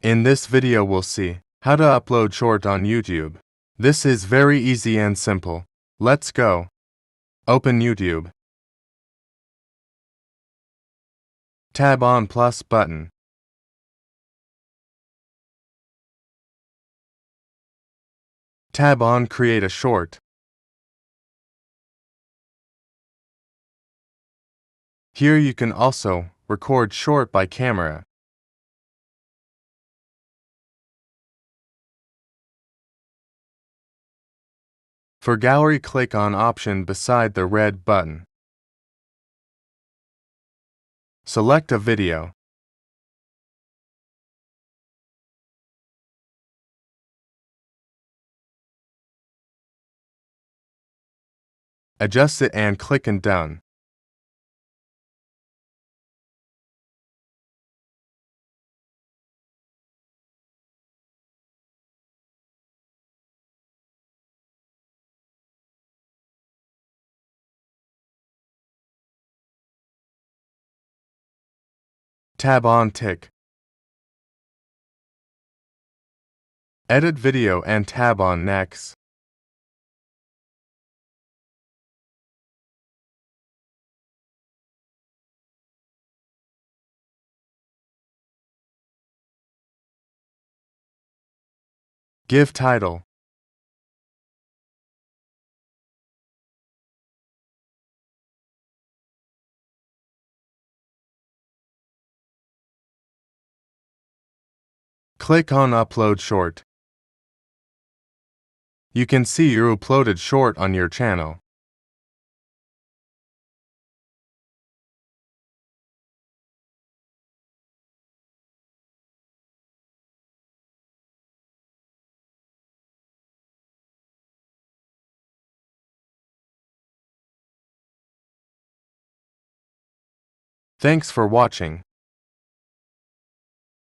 In this video we'll see how to upload short on YouTube. This is very easy and simple. Let's go. Open YouTube. Tab on plus button. Tab on create a short. Here you can also record short by camera. For gallery, click on option beside the red button. Select a video. Adjust it and click on Done. Tab on tick. Edit video and tab on Next. Give title. Click on Upload Short. You can see your uploaded short on your channel. Thanks for watching.